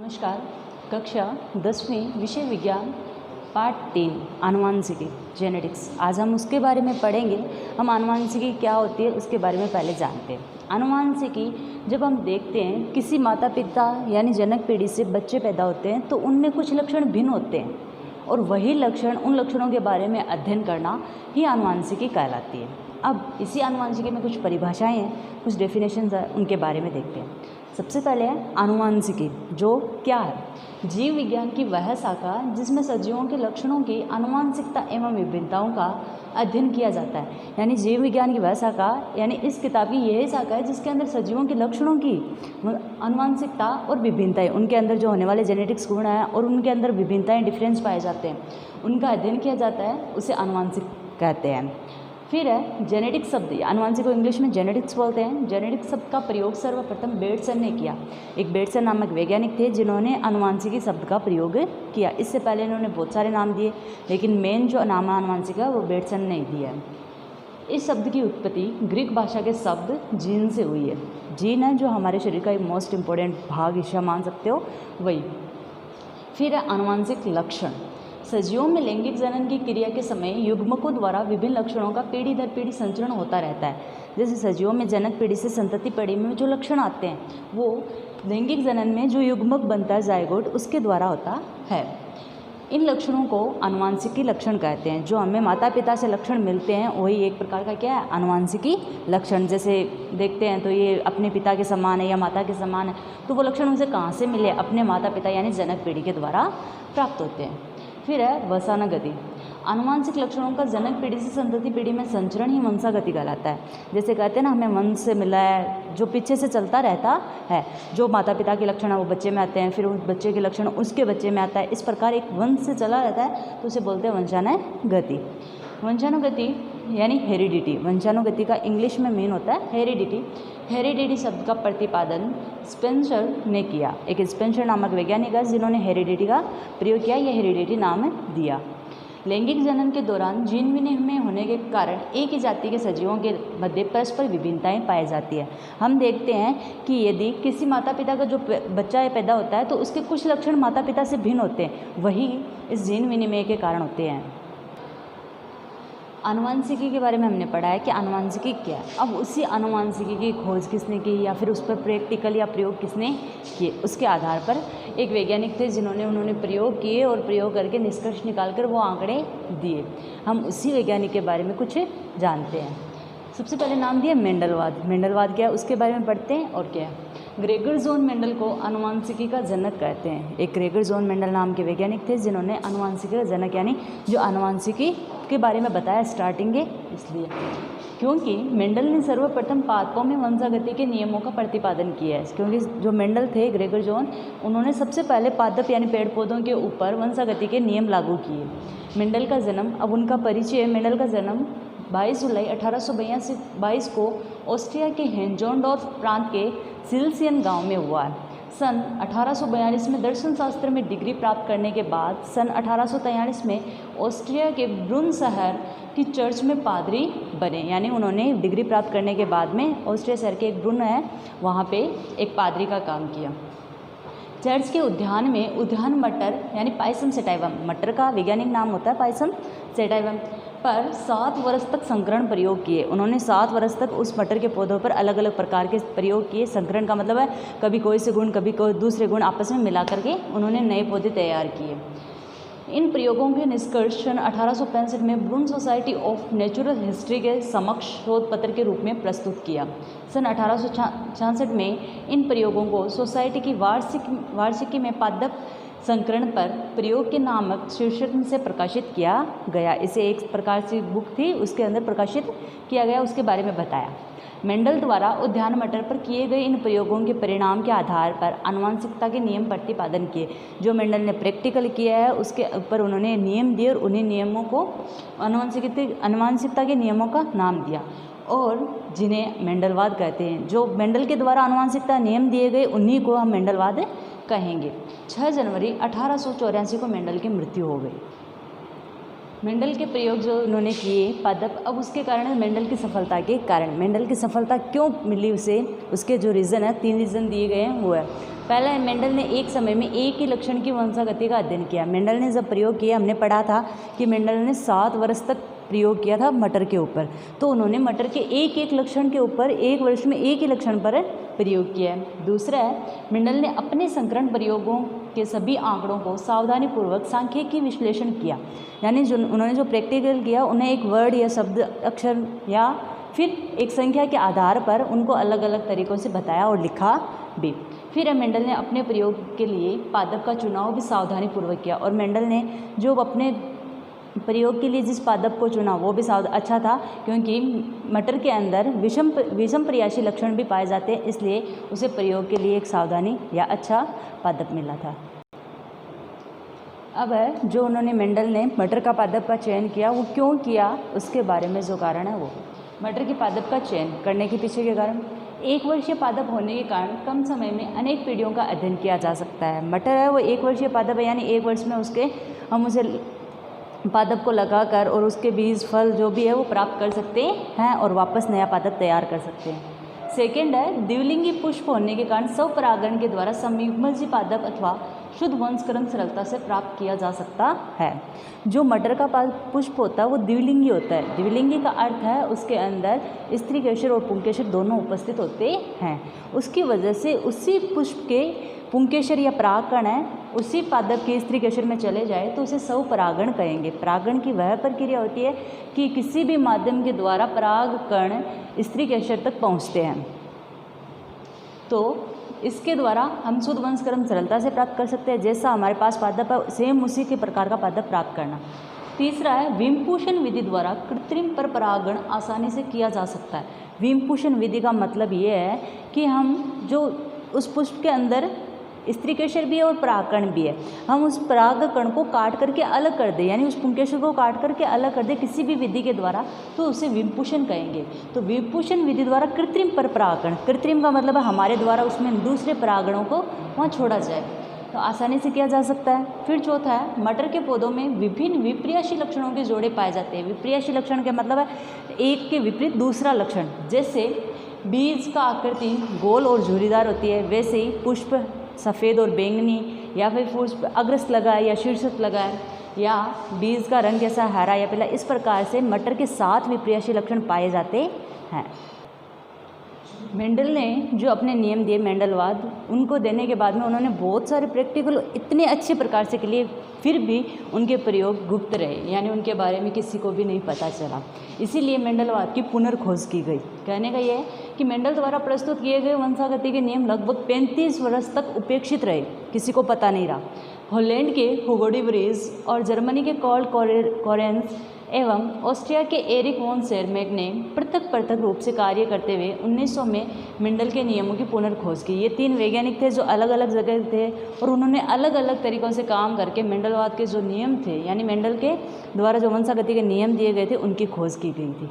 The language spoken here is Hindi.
नमस्कार। कक्षा 10वीं विषय विज्ञान पार्ट 3 आनुवांशिकी जेनेटिक्स। आज हम उसके बारे में पढ़ेंगे। हम आनुवांशिकी क्या होती है उसके बारे में पहले जानते हैं। आनुवांशिकी जब हम देखते हैं किसी माता पिता यानी जनक पीढ़ी से बच्चे पैदा होते हैं तो उनमें कुछ लक्षण भिन्न होते हैं और वही लक्षण उन लक्षणों के बारे में अध्ययन करना ही आनुवांशिकी कहलाती है। अब इसी आनुवांशिकी में कुछ परिभाषाएं हैं, कुछ डेफिनेशंस हैं, उनके बारे में देखते हैं। सबसे पहले है आनुवांशिकी, जो क्या है? जीव विज्ञान की वह शाखा जिसमें सजीवों के लक्षणों की आनुवांशिकता एवं विभिन्नताओं का अध्ययन किया जाता है। यानी जीव विज्ञान की वह शाखा यानी इस किताब की यही शाखा है जिसके अंदर सजीवों के लक्षणों की आनुवांशिकता और विभिन्नताएं, उनके अंदर जो होने वाले जेनेटिक्स गुण हैं और उनके अंदर विभिन्नताएं डिफरेंस पाए जाते हैं, उनका अध्ययन किया जाता है, उसे आनुवांशिक कहते हैं। फिर है जेनेटिक शब्द। आनुवांशिक को इंग्लिश में जेनेटिक्स बोलते हैं। जेनेटिक शब्द का प्रयोग सर्वप्रथम बेटसन ने किया। एक बेटसन नामक वैज्ञानिक थे जिन्होंने आनुवांशिकी शब्द का प्रयोग किया। इससे पहले इन्होंने बहुत सारे नाम दिए, लेकिन मेन जो नाम आनुवांशिक है वो बेटसन ने दिया है। इस शब्द की उत्पत्ति ग्रीक भाषा के शब्द जीन से हुई है। जीन है जो हमारे शरीर का एक मोस्ट इम्पोर्टेंट भाग, हिस्सा मान सकते हो, वही। फिर है आनुवांशिक लक्षण। सजीवों में लैंगिक जनन की क्रिया के समय युग्मकों द्वारा विभिन्न लक्षणों का पीढ़ी दर पीढ़ी संचरण होता रहता है। जैसे सजीवों में जनक पीढ़ी से संतति पीढ़ी में जो लक्षण आते हैं वो लैंगिक जनन में जो युग्मक बनता है जायगोट, उसके द्वारा होता है। इन लक्षणों को आनुवांशिकी लक्षण कहते हैं। जो हमें माता पिता से लक्षण मिलते हैं वही एक प्रकार का क्या है, आनुवांशिकी लक्षण। जैसे देखते हैं तो ये अपने पिता के समान है या माता के समान है, तो वो लक्षण उसे कहाँ से मिले? अपने माता पिता यानी जनक पीढ़ी के द्वारा प्राप्त होते हैं। फिर है वंशानुगति। आनुवांशिक लक्षणों का जनक पीढ़ी से संतति पीढ़ी में संचरण ही वंशागति कहलाता है। जैसे कहते हैं ना, हमें वंश से मिला है, जो पीछे से चलता रहता है। जो माता पिता के लक्षण है वो बच्चे में आते हैं, फिर उस बच्चे के लक्षण उसके बच्चे में आता है। इस प्रकार एक वंश से चला रहता है, तो उसे बोलते हैं वंशानुगति। वंशानुगति यानी हेरिडिटी। वंशानुगति का इंग्लिश में मीन होता है हेरिडिटी। हेरिडिटी शब्द का प्रतिपादन स्पेंसर ने किया। एक स्पेंसर नामक वैज्ञानिक है जिन्होंने हेरिडिटी का प्रयोग किया, यह हेरिडिटी नाम दिया। लैंगिक जनन के दौरान जीन विनिमय होने के कारण एक ही जाति के सजीवों के मध्य परस्पर विभिन्नताएं पाई जाती है। हम देखते हैं कि यदि किसी माता पिता का जो बच्चा पैदा होता है तो उसके कुछ लक्षण माता पिता से भिन्न होते हैं, वही इस जीन विनिमय के कारण होते हैं। आनुवांशिकी के बारे में हमने पढ़ा है कि आनुवांशिकी क्या है। अब उसी आनुवांशिकी की खोज किसने की या फिर उस पर प्रैक्टिकल या प्रयोग किसने किए, उसके आधार पर एक वैज्ञानिक थे उन्होंने प्रयोग किए और प्रयोग करके निष्कर्ष निकालकर वो आंकड़े दिए। हम उसी वैज्ञानिक के बारे में कुछ जानते हैं। सबसे पहले नाम दिया मेंडलवाद। मेंडलवाद क्या है उसके बारे में पढ़ते हैं। और क्या है, ग्रेगर जोन मेंडल को आनुवांशिकी का जनक कहते हैं। एक ग्रेगर जोन मेंडल नाम के वैज्ञानिक थे जिन्होंने आनुवांशिकी का जनक यानी जो आनुवांशिकी के बारे में बताया स्टार्टिंग है, इसलिए क्योंकि मेंडल ने सर्वप्रथम पादपों में वंशागति के नियमों का प्रतिपादन किया है। क्योंकि जो मेंडल थे ग्रेगर जोन, उन्होंने सबसे पहले पादप यानी पेड़ पौधों के ऊपर वंशागति के नियम लागू किए। मेंडल का जन्म, अब उनका परिचय। मेंडल का जन्म 22 जुलाई 1822 को ऑस्ट्रिया के हेंजोंडोर्फ प्रांत के सिल्सियन गांव में हुआ है। सन 1842 में दर्शन शास्त्र में डिग्री प्राप्त करने के बाद सन 1843 में ऑस्ट्रिया के ब्रुन शहर की चर्च में पादरी बने। यानी उन्होंने डिग्री प्राप्त करने के बाद में ऑस्ट्रिया शहर के एक ब्रुन है, वहाँ पे एक पादरी का काम किया। चर्च के उद्यान में उद्यान मटर यानी पाइसम सेटाइवम, मटर का वैज्ञानिक नाम होता है पाइसम सेटाइवम, पर 7 वर्ष तक संकरण प्रयोग किए। उन्होंने 7 वर्ष तक उस मटर के पौधों पर अलग अलग प्रकार के प्रयोग किए। संकरण का मतलब है कभी कोई से गुण कभी कोई दूसरे गुण आपस में मिला करके उन्होंने नए पौधे तैयार किए। इन प्रयोगों के निष्कर्ष सन 1865 में ब्रून सोसाइटी ऑफ नेचुरल हिस्ट्री के समक्ष शोध पत्र के रूप में प्रस्तुत किया। सन 1866 में इन प्रयोगों को सोसाइटी की वार्षिकी में पादप संकरण पर प्रयोग के नामक शीर्षक से प्रकाशित किया गया। इसे एक प्रकार से बुक थी, उसके अंदर प्रकाशित किया गया, उसके बारे में बताया। मेंडल द्वारा उद्यान मटर पर किए गए इन प्रयोगों के परिणाम के आधार पर आनुवांशिकता के नियम प्रतिपादन किए। जो मेंडल ने प्रैक्टिकल किया है उसके ऊपर उन्होंने नियम दिए और उन्हीं नियमों को आनुवांशिकता के नियमों का नाम दिया और जिन्हें मेंडलवाद कहते हैं। जो मेंडल के द्वारा आनुवांशिकता नियम दिए गए उन्हीं को हम मेंडलवाद कहेंगे। 6 जनवरी 1884 को मेंडल की मृत्यु हो गई। मेंडल के प्रयोग जो उन्होंने किए पादप, अब उसके कारण मेंडल की सफलता के कारण, मेंडल की सफलता क्यों मिली उसे, उसके जो रीज़न है, 3 रीज़न दिए गए हैं वो है। पहला है, मेंडल ने एक समय में एक ही लक्षण की वंशागति का अध्ययन किया। मेंडल ने जब प्रयोग किया, हमने पढ़ा था कि मेंडल ने 7 वर्ष तक प्रयोग किया था मटर के ऊपर, तो उन्होंने मटर के एक एक लक्षण के ऊपर 1 वर्ष में एक ही लक्षण पर प्रयोग किया है। दूसरा है, मेंडल ने अपने संकरण प्रयोगों के सभी आंकड़ों को सावधानीपूर्वक सांख्यिकी विश्लेषण किया, यानी जो उन्होंने जो प्रैक्टिकल किया, उन्हें एक वर्ड या शब्द अक्षर या फिर एक संख्या के आधार पर उनको अलग अलग तरीक़ों से बताया और लिखा भी। फिर मेंडल ने अपने प्रयोग के लिए पादप का चुनाव भी सावधानीपूर्वक किया, और मेंडल ने जो अपने प्रयोग के लिए जिस पादप को चुना वो भी अच्छा था, क्योंकि मटर के अंदर विषम प्रयासी लक्षण भी पाए जाते हैं, इसलिए उसे प्रयोग के लिए एक सावधानी या अच्छा पादप मिला था। अब है जो उन्होंने मेंडल ने मटर का पादप का चयन किया, वो क्यों किया, उसके बारे में जो कारण है वो मटर के पादप का चयन करने के पीछे के कारण, 1 वर्षीय पादप होने के कारण कम समय में अनेक पीढ़ियों का अध्ययन किया जा सकता है। मटर है वो 1 वर्षीय पादप है, यानी 1 वर्ष में हम उसे पादप को लगाकर और उसके बीज फल जो भी है वो प्राप्त कर सकते हैं और वापस नया पादप तैयार कर सकते हैं। सेकेंड है, द्विलिंगी पुष्प होने के कारण स्वपरागण के द्वारा संयुग्मजी पादप अथवा शुद्ध वंशक्रम सरलता से प्राप्त किया जा सकता है। जो मटर का पुष्प होता है वो द्विलिंगी होता है। द्विलिंगी का अर्थ है उसके अंदर स्त्री केशर और पुंकेशर दोनों उपस्थित होते हैं। उसकी वजह से उसी पुष्प के पुंकेशर या परागकण है उसी पादप के स्त्री केशर में चले जाए तो उसे स्वपरागण कहेंगे। परागण की वह प्रक्रिया होती है कि किसी भी माध्यम के द्वारा परागकण स्त्री केशर तक पहुँचते हैं, तो इसके द्वारा हम शुद्ध वंशक्रम सरलता से प्राप्त कर सकते हैं। जैसा हमारे पास पादप है सेम उसी के प्रकार का पादप प्राप्त करना। तीसरा है, विमपुषण विधि द्वारा कृत्रिम पर परागण आसानी से किया जा सकता है। विमपुषण विधि का मतलब ये है कि हम जो उस पुष्प के अंदर स्त्री केशर भी है और परागकण भी है, हम उस परागकण को काट करके अलग कर दें, यानी उस पुंकेशर को काट करके अलग कर दें किसी भी विधि के द्वारा, तो उसे विमपुषण कहेंगे। तो विमपुषण विधि द्वारा कृत्रिम पर परागण, कृत्रिम का मतलब है हमारे द्वारा उसमें दूसरे परागणों को वहाँ छोड़ा जाए, तो आसानी से किया जा सकता है। फिर चौथा है, मटर के पौधों में विभिन्न विप्रियाशी लक्षणों के जोड़े पाए जाते हैं। विप्रियाशी लक्षण का मतलब है एक के विपरीत दूसरा लक्षण। जैसे बीज का आकृति गोल और झुर्रीदार होती है, वैसे ही पुष्प सफ़ेद और बैंगनी, या फिर पुष्प अग्रस्त लगा है या शीर्षक लगा है, या बीज का रंग जैसा हरा या पीला, इस प्रकार से मटर के 7 विप्रियाशी लक्षण पाए जाते हैं। मेंडल ने जो अपने नियम दिए मेंडलवाद, उनको देने के बाद में उन्होंने बहुत सारे प्रैक्टिकल इतने अच्छे प्रकार से किए, फिर भी उनके प्रयोग गुप्त रहे, यानी उनके बारे में किसी को भी नहीं पता चला। इसीलिए मेंडलवाद की पुनर्खोज की गई। कहने का यह है कि मेंडल द्वारा प्रस्तुत किए गए वंशागति के नियम लगभग 35 वर्ष तक उपेक्षित रहे, किसी को पता नहीं रहा। हॉलैंड के हुगो डी व्रीज और जर्मनी के कार्ल कोरेंस एवं ऑस्ट्रिया के एरिक वॉन शेरमैक ने पृथक रूप से कार्य करते हुए 1900 में मेंडल के नियमों की पुनर्खोज की। ये 3 वैज्ञानिक थे जो अलग अलग जगह थे और उन्होंने अलग अलग तरीक़ों से काम करके मेंडलवाद के जो नियम थे, यानी मेंडल के द्वारा जो वंशागति के नियम दिए गए थे, उनकी खोज की गई थी।